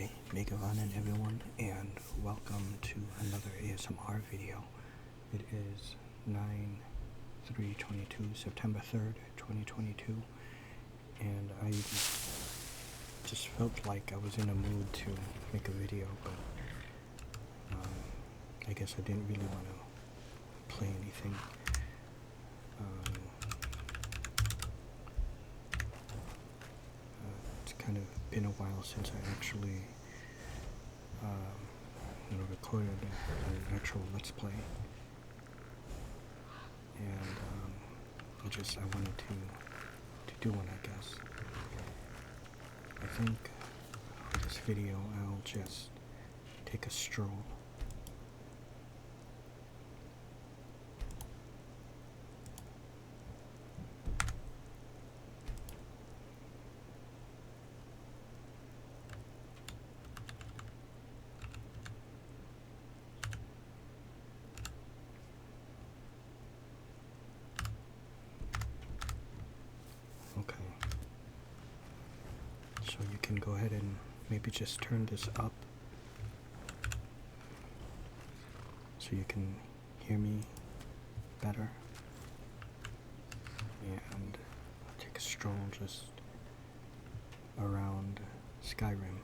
Hi, Megavan and everyone, and welcome to another ASMR video. It is 9/3/22, September 3rd, 2022, and I just felt like I was in a mood to make a video, but I guess I didn't really want to play anything. It's kind of been a while since I actually recorded an actual Let's Play, and I wanted to do one, I guess. I think for this video I'll just take a stroll. Okay, so you can go ahead and maybe just turn this up so you can hear me better, and I'll take a stroll just around Skyrim.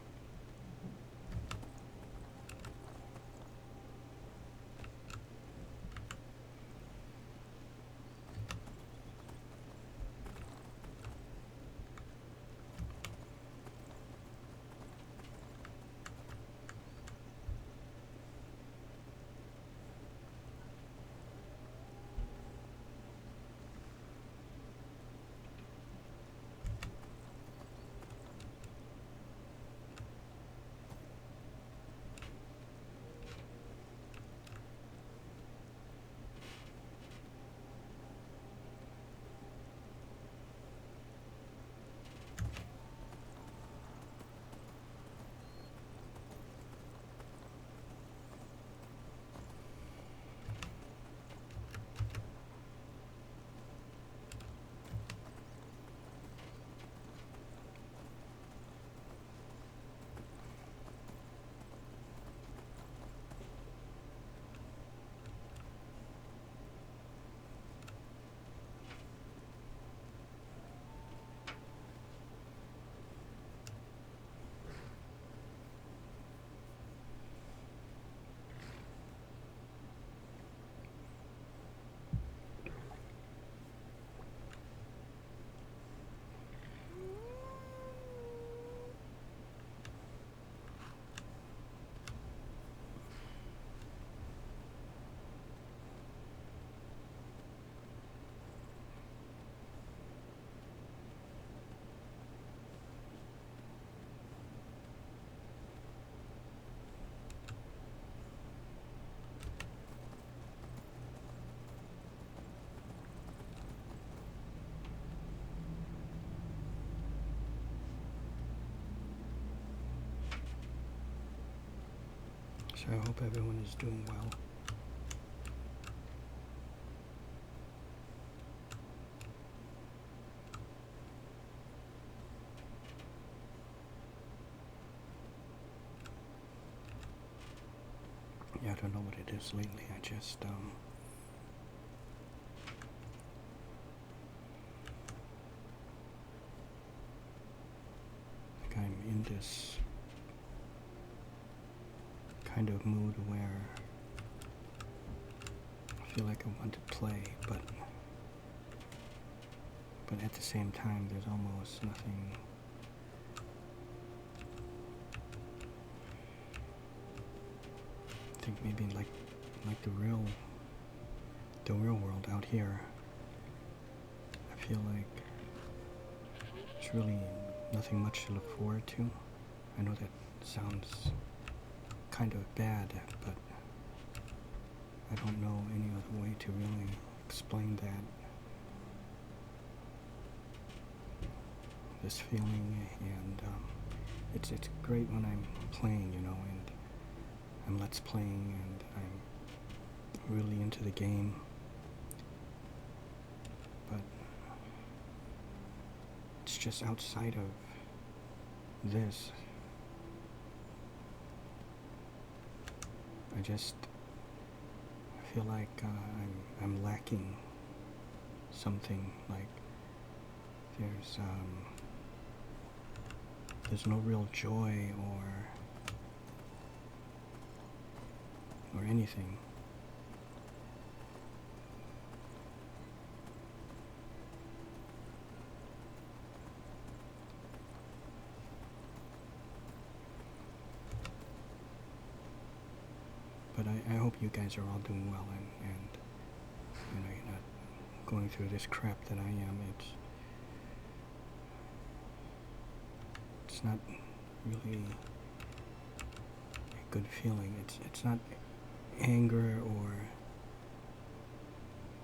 So I hope everyone is doing well. Yeah, I don't know what it is lately. I just think I'm in this kind of mood where I feel like I want to play, but at the same time there's almost nothing I think maybe like the real world out here, I feel like there's really nothing much to look forward to. I know that sounds kind of bad, but I don't know any other way to really explain that. This feeling, and it's great when I'm playing, and I'm Let's Playing, and I'm really into the game, but it's just outside of this. I feel like I'm lacking something. Like there's no real joy or anything. But I hope you guys are all doing well and you know, you're not going through this crap that I am. It's not really a good feeling. It's not anger or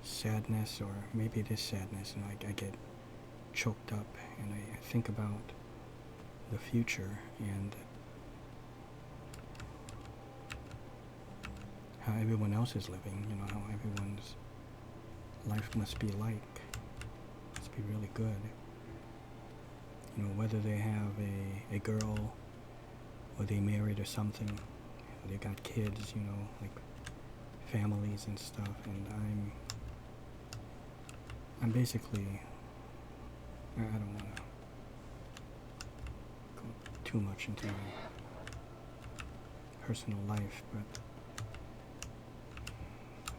sadness, or maybe it is sadness, and I get choked up and I think about the future and how everyone else is living, you know, how everyone's life must be like. Must be really good. You know, whether they have a girl or they married or something, or they got kids, you know, like families and stuff, and I'm basically, I don't want to go too much into my personal life, but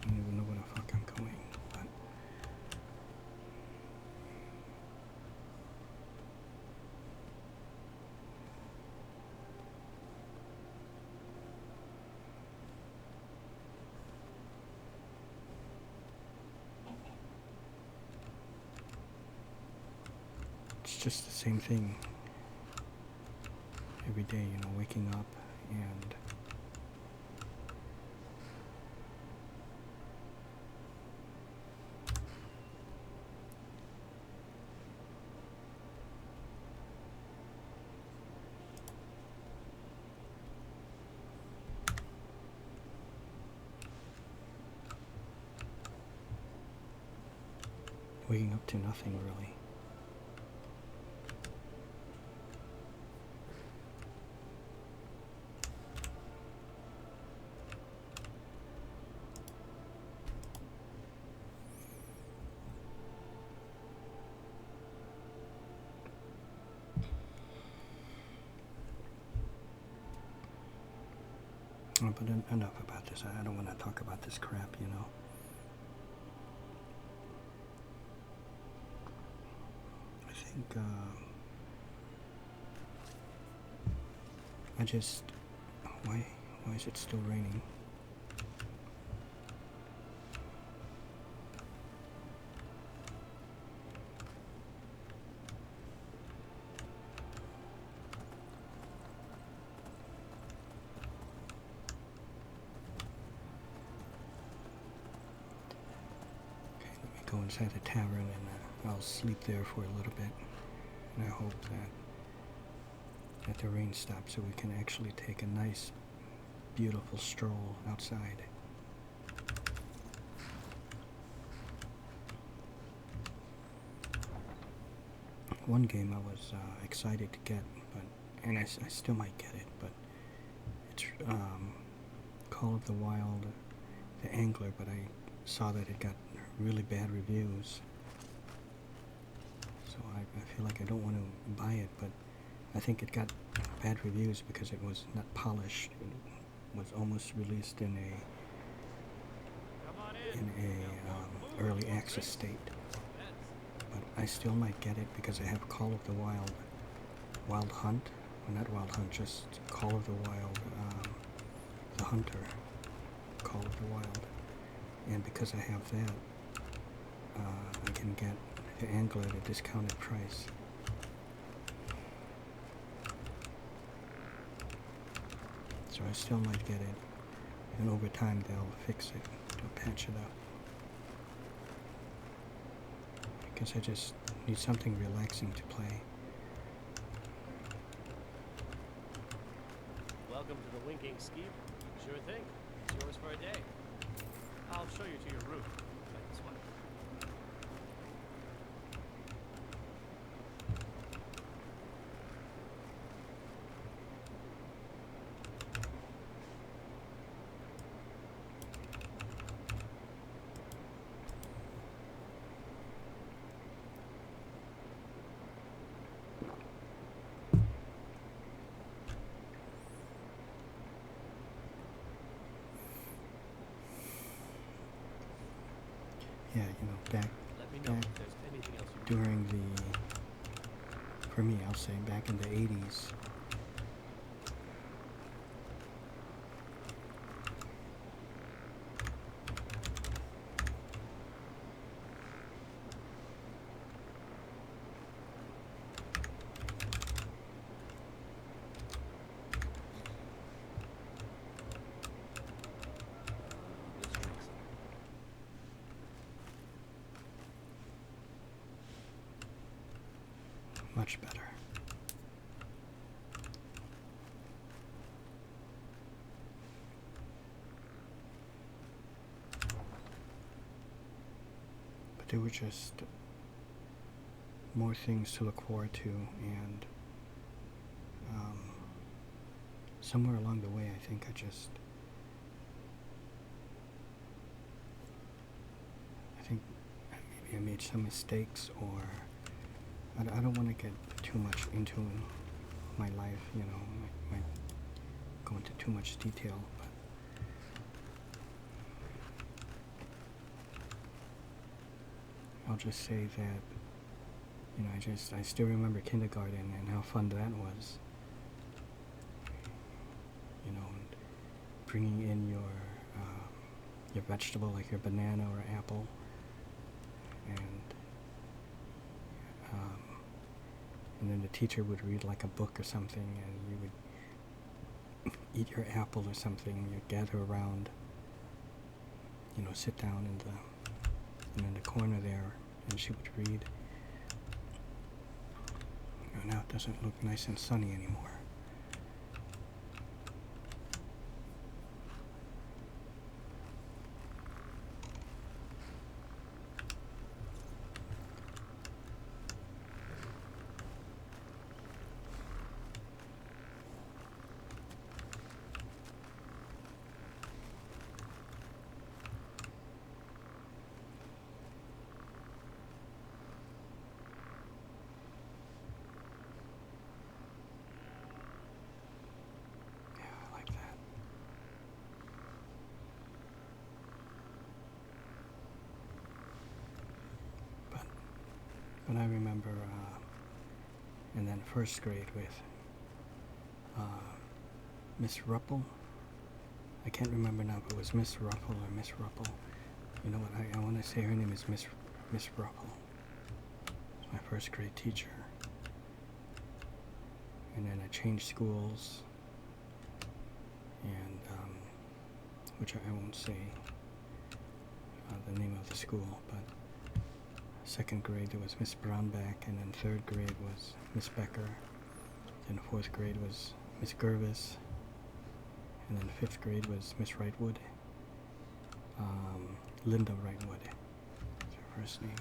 I don't even know where the fuck I'm going. But it's just the same thing every day, you know, waking up and waking up to nothing really. But enough about this. I don't want to talk about this crap, you know. I think why is it still raining? Go inside the tavern and I'll sleep there for a little bit, and I hope that the rain stops so we can actually take a nice beautiful stroll outside. One game I was excited to get, and I still might get it, but it's Call of the Wild, the Angler, but I saw that it got really bad reviews, so I feel like I don't want to buy it, but I think it got bad reviews because it was not polished. It was almost released in a early access state, but I still might get it because I have Call of the Wild Hunt, well, not Wild Hunt, just Call of the Wild, the Hunter, Call of the Wild, and because I have that, I can get the Angler at a discounted price. So I still might get it, and over time they'll fix it, they'll patch it up. I guess I just need something relaxing to play. Welcome to the Winking Ski. Sure thing. It's yours for a day. I'll show you to your room. Like this one. during for me, I'll say back in the 80s. Much better. But there were just more things to look forward to, and somewhere along the way, I think maybe I made some mistakes, or I don't want to get too much into my life, you know, I might go into too much detail, but I'll just say that, you know, I still remember kindergarten and how fun that was, you know, and bringing in your vegetable, like your banana or apple, and then the teacher would read like a book or something, and you would eat your apple or something. You'd gather around, you know, sit down in the corner there, and she would read. You know, now it doesn't look nice and sunny anymore. But I remember, and then first grade with Miss Ruppel. I can't remember now if it was Miss Ruffle or Miss Ruppel. You know what? I want to say her name is Miss Ruppel. It's my first grade teacher. And then I changed schools, and which I won't say the name of the school, but second grade there was Miss Brownback, and then third grade was Miss Becker, then fourth grade was Miss Gervis, and then fifth grade was Miss Wrightwood, Linda Wrightwood is her first name,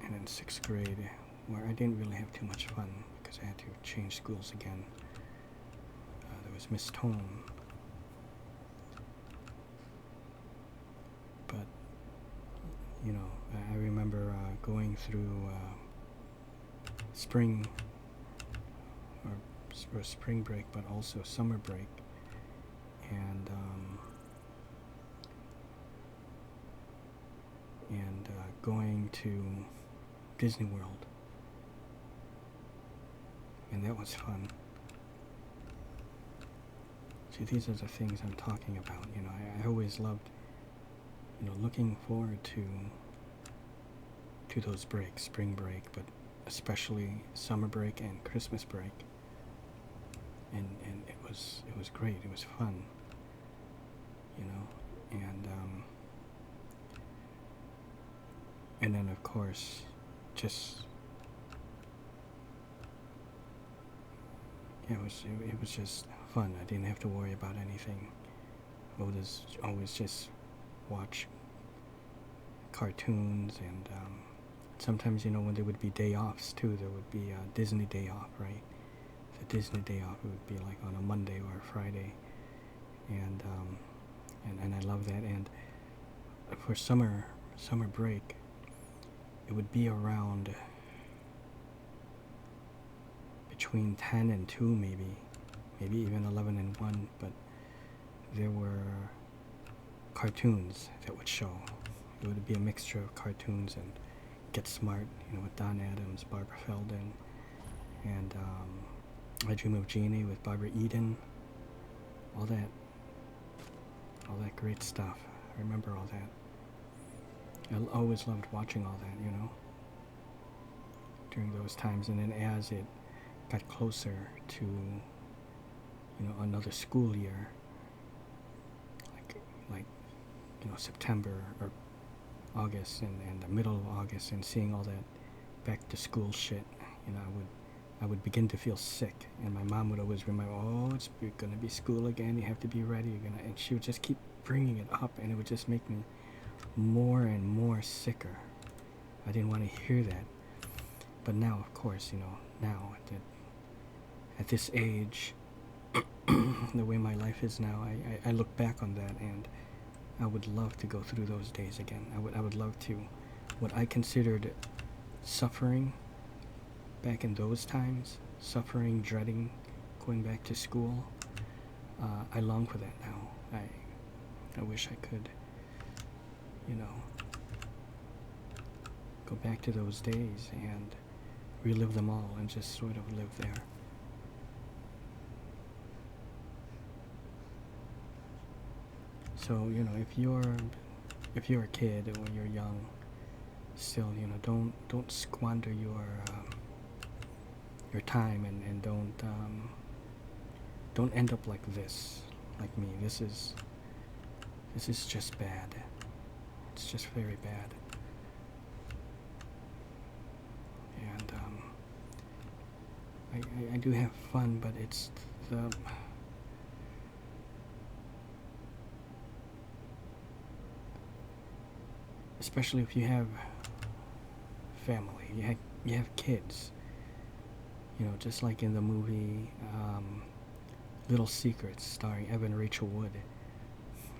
and then sixth grade, where I didn't really have too much fun because I had to change schools again, there was Miss Tone. But you know, I remember going through spring or spring break, but also summer break, and going to Disney World, and that was fun. See, these are the things I'm talking about. You know, I always loved, you know, looking forward to those breaks, spring break, but especially summer break and Christmas break. And it was great. It was fun, you know, and then of course, just it was just fun. I didn't have to worry about anything. I would always just watch cartoons, and sometimes, you know, when there would be day offs too, there would be a Disney day off, right? The Disney day off, it would be like on a Monday or a Friday, and I love that. And for summer break, it would be around between 10 and 2, maybe even 11 and 1, but there were cartoons that would show, it would be a mixture of cartoons and Get Smart, with Don Adams, Barbara Feldon, and I Dream of Jeannie with Barbara Eden. All that great stuff. I remember all that. I always loved watching all that, during those times. And then as it got closer to, another school year, like September or August and the middle of August, and seeing all that back to school shit, I would begin to feel sick, and my mom would always remind me, oh, it's gonna be school again, you have to be ready, and she would just keep bringing it up, and it would just make me more and more sicker. I didn't want to hear that. But now, of course, now at this age, the way my life is now, I look back on that, and I would love to go through those days again. I would love to. What I considered suffering back in those times, suffering, dreading, going back to school, I long for that now. I wish I could, go back to those days and relive them all and just sort of live there. So, if you're a kid or you're young, still, don't squander your time, and don't end up like this, like me. This is just bad. It's just very bad. And I do have fun, but it's especially if you have family, you have kids, just like in the movie Little Secrets, starring Evan Rachel Wood,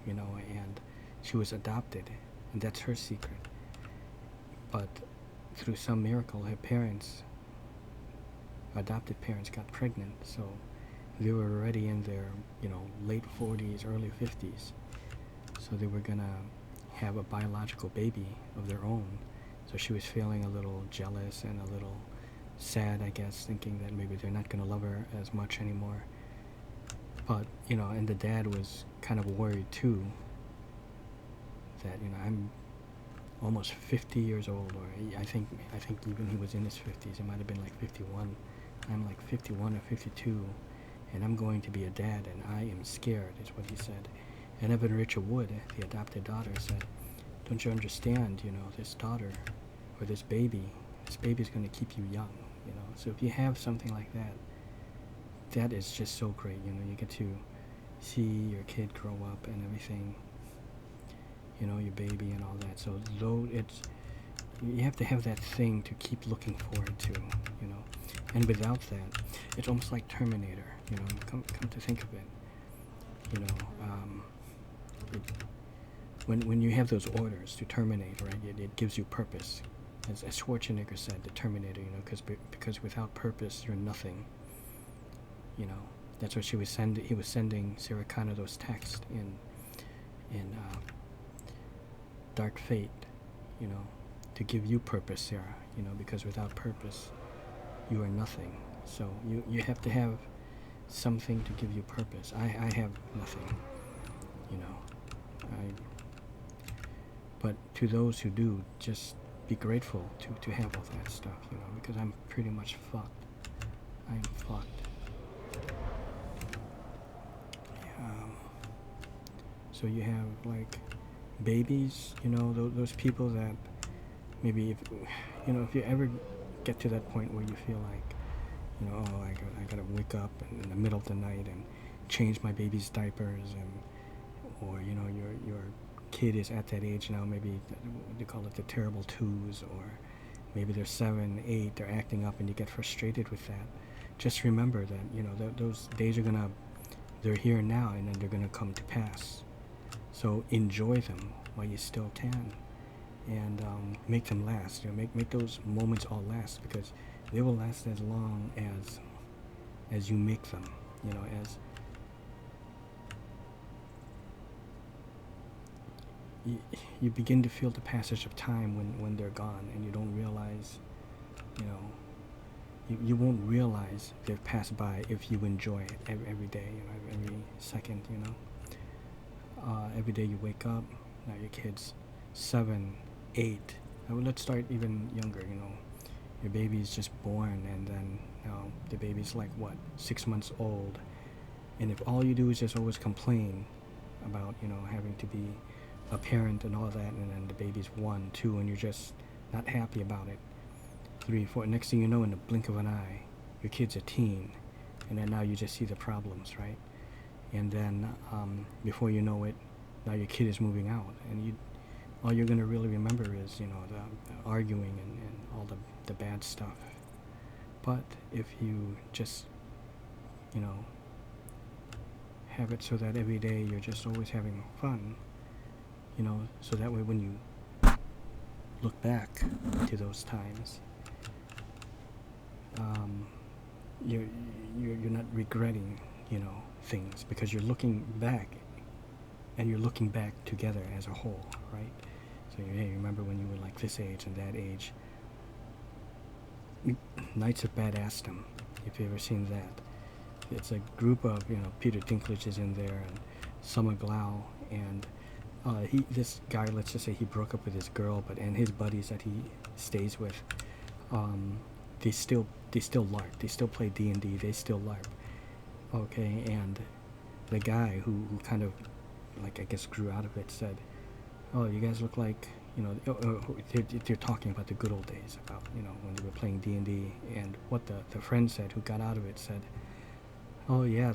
and she was adopted, and that's her secret. But through some miracle, her adopted parents got pregnant, so they were already in their, late 40s, early 50s. So they were gonna have a biological baby of their own. So she was feeling a little jealous and a little sad, I guess, thinking that maybe they're not gonna love her as much anymore. But, and the dad was kind of worried too, that, I'm almost 50 years old, or I think even he was in his 50s, it might have been like 51. I'm like 51 or 52, and I'm going to be a dad, and I am scared, is what he said. And Evan Richard Wood, the adopted daughter, said, don't you understand, this daughter, or this baby's going to keep you young, So if you have something like that, that is just so great, you get to see your kid grow up and everything, your baby and all that. So though you have to have that thing to keep looking forward to, And without that, it's almost like Terminator, come to think of it, when you have those orders to terminate, right, it gives you purpose. As Schwarzenegger said, the Terminator, because without purpose, you're nothing. That's what he was sending Sarah Connor those texts in Dark Fate, to give you purpose, Sarah, because without purpose, you are nothing. So you have to have something to give you purpose. I have nothing, but to those who do, just be grateful to have all that stuff, because I'm pretty much fucked. I'm fucked. So you have like babies, those people that maybe if you ever get to that point where you feel like, I gotta wake up in the middle of the night and change my baby's diapers, or your kid is at that age now, maybe they call it the terrible twos, or maybe they're 7, 8, they're acting up, and you get frustrated with that. Just remember that those days they're here now, and then they're gonna come to pass. So enjoy them while you still can, and make them last. Make those moments all last, because they will last as long as you make them. you begin to feel the passage of time when they're gone, and you don't realize, you know, you won't realize they've passed by if you enjoy it every day, you know, every second, you know. Every day you wake up, now your kid's 7, 8. Let's start even younger, you know. Your baby's just born, and then the baby's like, what, 6 months old. And if all you do is just always complain about, you know, having to be a parent and all that, and then the baby's 1, 2, and you're just not happy about it, 3, 4, next thing you know, in the blink of an eye, your kid's a teen, and then now you just see the problems, right? And then before you know it, now your kid is moving out, and all you're going to really remember is, you know, the arguing and all the bad stuff. But if you just, you know, have it so that every day you're just always having fun, you know, so that way when you look back to those times, you're not regretting, you know, things, because you're looking back, and you're looking back together as a whole, right? So hey, remember when you were like this age and that age. Knights of Badassdom, if you've ever seen that. It's a group of, you know, Peter Dinklage is in there, and Summer Glau, and this guy, let's just say he broke up with his girl, and his buddies that he stays with, they still LARP, they still play D&D, they still LARP, okay, and the guy who kind of, like, I guess grew out of it said, oh, you guys look like, you know, they're talking about the good old days, about, you know, when they were playing D&D, and what the friend said who got out of it said, oh yeah,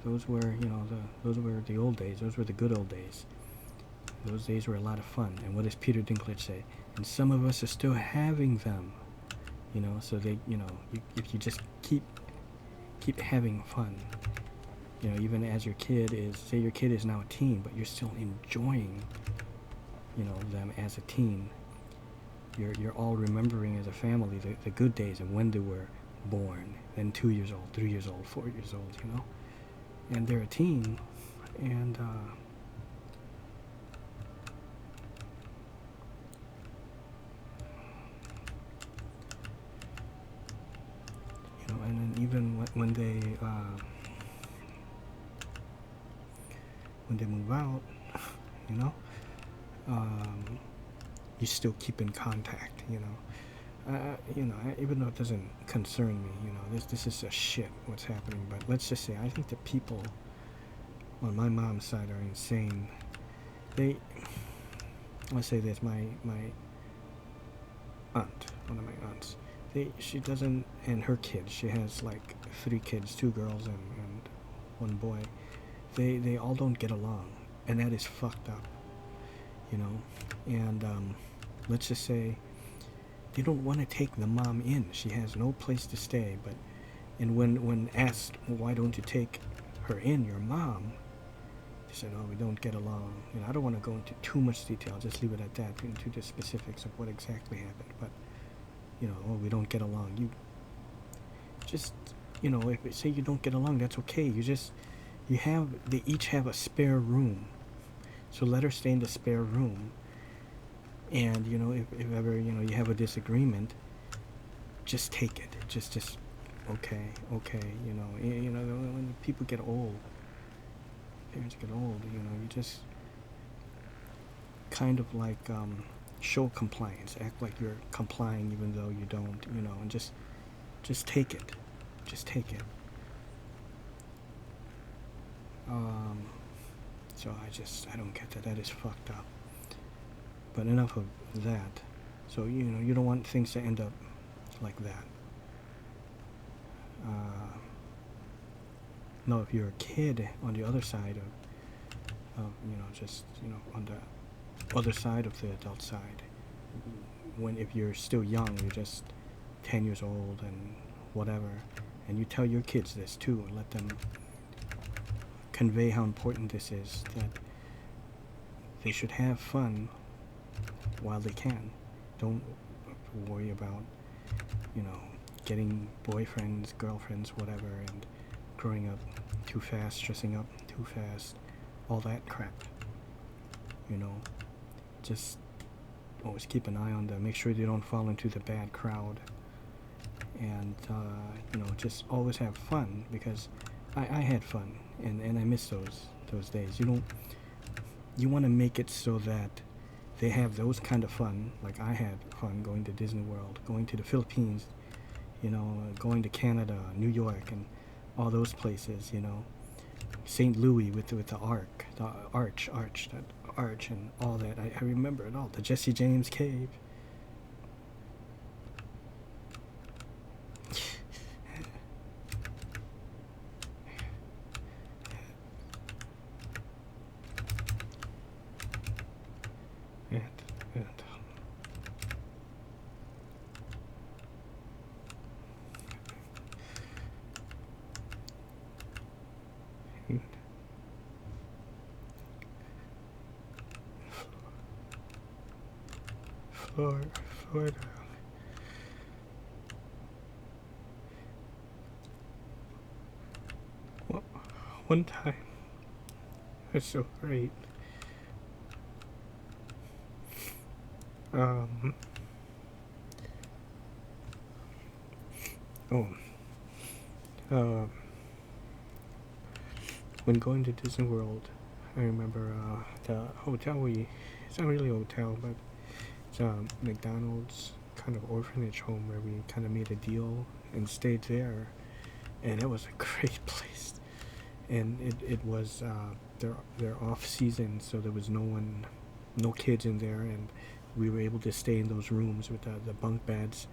those were, you know, those were the old days, those were the good old days. Those days were a lot of fun. And what does Peter Dinklage say? And some of us are still having them, you know. So they, you know, if you just keep having fun, you know, even as your kid is, say your kid is now a teen, but you're still enjoying, you know, them as a teen. You're all remembering as a family the good days of when they were born, then 2 years old, 3 years old, 4 years old, you know, and they're a teen, and you know, and then even when they move out, you know, you still keep in contact, you know. You know, even though it doesn't concern me, you know, this is a shit what's happening, but let's just say, I think the people on my mom's side are insane. Let's say this, my aunt, one of my aunts, she doesn't, and her kids, she has like 3 kids, 2 girls and 1 boy, they all don't get along, and that is fucked up, you know, and let's just say, they don't want to take the mom in. She has no place to stay. And when asked, well, why don't you take her in, your mom, they said, oh, we don't get along. You know, I don't want to go into too much detail. I'll just leave it at that, into the specifics of what exactly happened. But, you know, oh, we don't get along. You just, you know, if say you don't get along, that's okay. They each have a spare room. So let her stay in the spare room. And, you know, if ever, you know, you have a disagreement, just take it. Just okay, you know. When people get old, parents get old, you know, you just kind of like show compliance, act like you're complying even though you don't, you know, and just take it. Just take it. So I don't get that. That is fucked up. But enough of that. So, you know, you don't want things to end up like that. No, if you're a kid on the other side of you know, just, you know, on the other side of the adult side, if you're still young, you're just 10 years old and whatever, and you tell your kids this too, and let them convey how important this is, that they should have fun while they can. Don't worry about, you know, getting boyfriends, girlfriends, whatever, and growing up too fast, dressing up too fast, all that crap, you know. just always keep an eye on them. Make sure they don't fall into the bad crowd. And just always have fun, because I had fun, and I miss those days. You want to make it so that they have those kind of fun, like I had fun going to Disney World, going to the Philippines, going to Canada, New York, and all those places. St. Louis with the arch, and all that. I remember it all. The Jesse James Cave. and Florida. Well, one time, it's so great. Um. Oh. When going to Disney World, I remember the hotel it's not really a hotel, but it's a McDonald's kind of orphanage home where we kind of made a deal and stayed there, and it was a great place. And it was their off season, so there was no kids in there, and we were able to stay in those rooms with the bunk beds.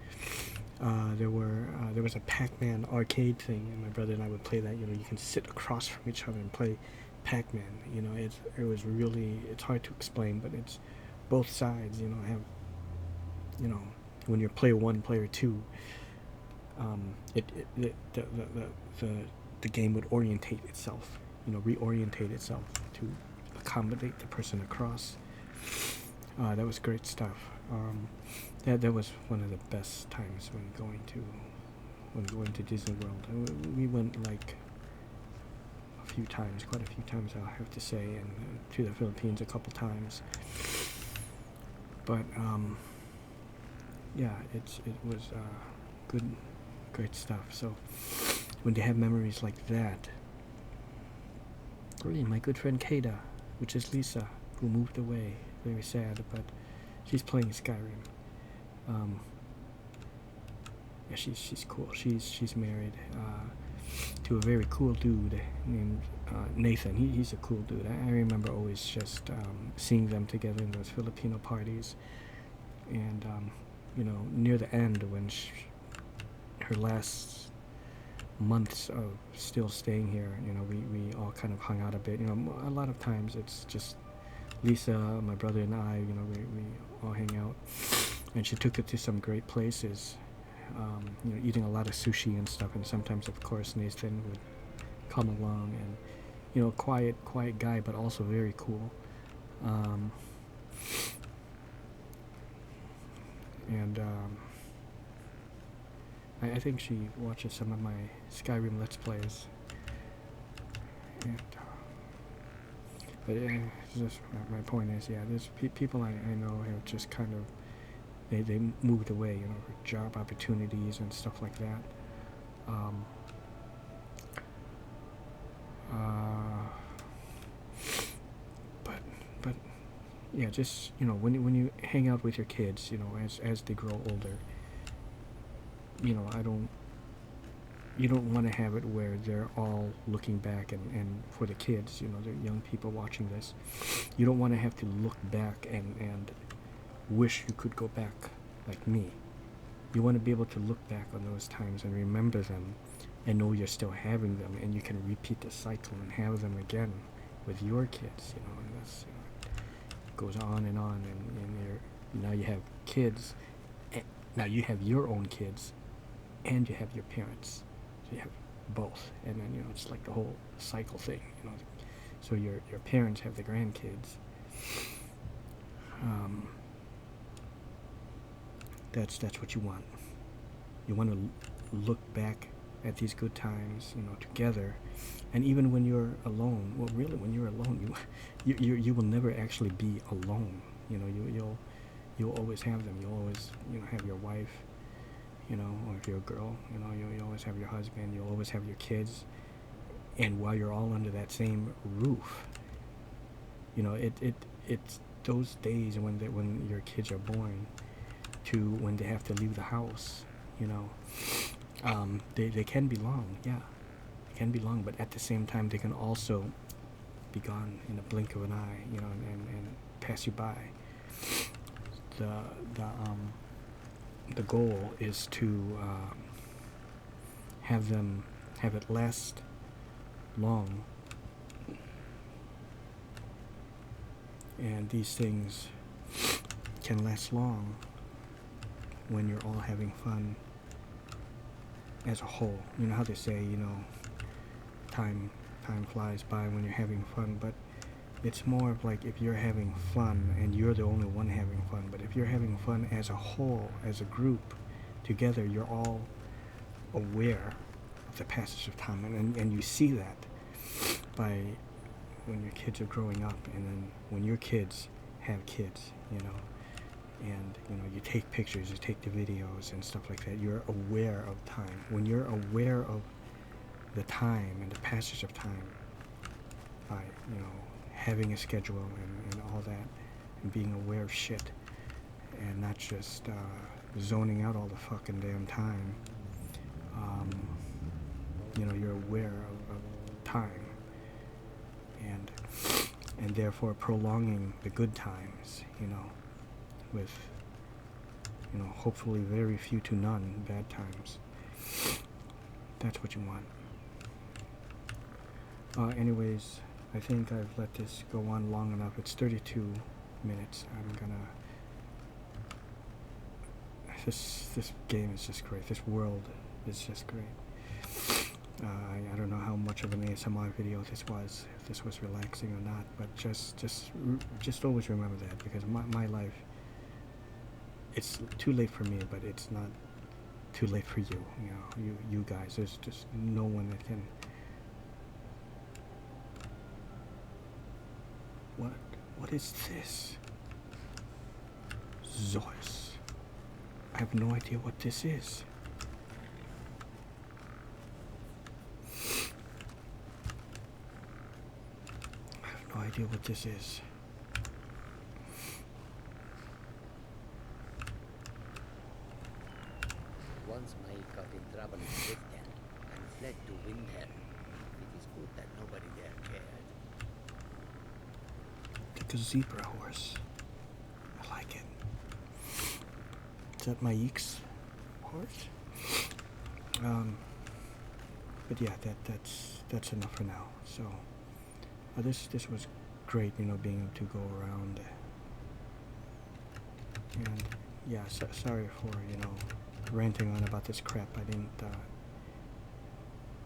There was a Pac-Man arcade thing, and my brother and I would play that. You can sit across from each other and play Pac-Man. It was really, it's hard to explain, but it's both sides. Have when you're player one, player two, the game would orientate itself, reorientate itself to accommodate the person across. That was great stuff. That was one of the best times when going to Disney World. We went like quite a few times, I'll have to say, and to the Philippines a couple times. But yeah, it was great stuff. So when they have memories like that, really, my good friend Kada, which is Lisa, who moved away, very sad, but she's playing Skyrim. Yeah, she's cool. She's married to a very cool dude named Nathan. He's a cool dude. I remember always just seeing them together in those Filipino parties, and near the end when her last months of still staying here, we all kind of hung out a bit. A lot of times it's just Lisa, my brother, and I. We all hang out, and she took it to some great places. Eating a lot of sushi and stuff, and sometimes, of course, Nathan would come along, and quiet guy, but also very cool. I think she watches some of my Skyrim Let's Plays. And, but just my point is, yeah, there's people I know have just kind of they moved away, for job opportunities and stuff like that. But yeah, just when you hang out with your kids, as they grow older, you don't want to have it where they're all looking back, and for the kids, they're young people watching this, you don't want to have to look back and wish you could go back like me. You want to be able to look back on those times and remember them and know you're still having them, and you can repeat the cycle and have them again with your kids, and that's, it goes on, and now you have kids, now you have your own kids, and you have your parents, so you have both, and then it's like the whole cycle thing, so your parents have the grandkids. That's what you want. You want to look back at these good times, together, and when you're alone, well, really, when you're alone, you will never actually be alone. You know, you'll always have them. You'll always, you know, have your wife, you know, or if you're a girl, you know, you always have your husband. You'll always have your kids. And while you're all under that same roof, you know, it's those days when your kids are born to when they have to leave the house, you know, they can be long, yeah, they can be long, but at the same time they can also be gone in a blink of an eye, you know, and pass you by. The goal is to have it last long, and these things can last long when you're all having fun as a whole. You know how they say, you know, time flies by when you're having fun, but it's more of like if you're having fun and you're the only one having fun, but if you're having fun as a whole, as a group, together, you're all aware of the passage of time, and you see that by when your kids are growing up, and then when your kids have kids, you know, and you know, you take pictures, you take the videos and stuff like that. You're aware of time. When you're aware of the time and the passage of time by, you know, having a schedule and all that, and being aware of shit, and not just zoning out all the fucking damn time, you know, you're aware of time, and therefore prolonging the good times, you know, with, you know, hopefully very few to none bad times. That's what you want. Anyways, I think I've let this go on long enough. It's 32 minutes. This game is just great. This world is just great. I don't know how much of an ASMR video this was, if this was relaxing or not, but just always remember that, because my life, it's too late for me, but it's not too late for you. You know, you guys. There's just no one that can. What is this? Zeus. I have no idea what this is. I have no idea what this is. Once Mai got in trouble in Britain and fled to Windhelm. It is good that nobody there cared. The zebra horse. I like it. Is that Maik's horse? But yeah, that's enough for now. So this was great, you know, being able to go around. And yeah, sorry for, you know, ranting on about this crap. I didn't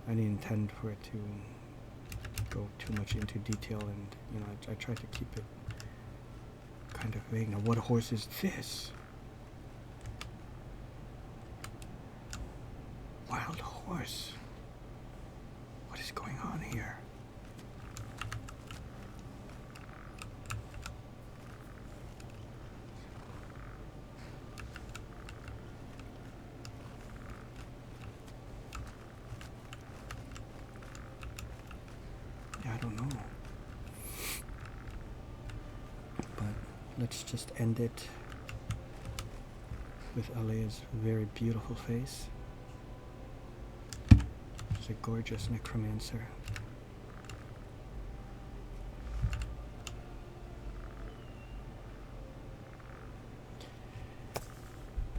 intend for it to go too much into detail, and you know, I tried to keep it kind of vague. Now, what horse is this? Wild horse. What is going on here? I don't know. But let's just end it with Alea's very beautiful face. She's a gorgeous necromancer.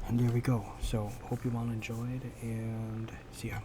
And there we go. So hope you all enjoyed, and see ya.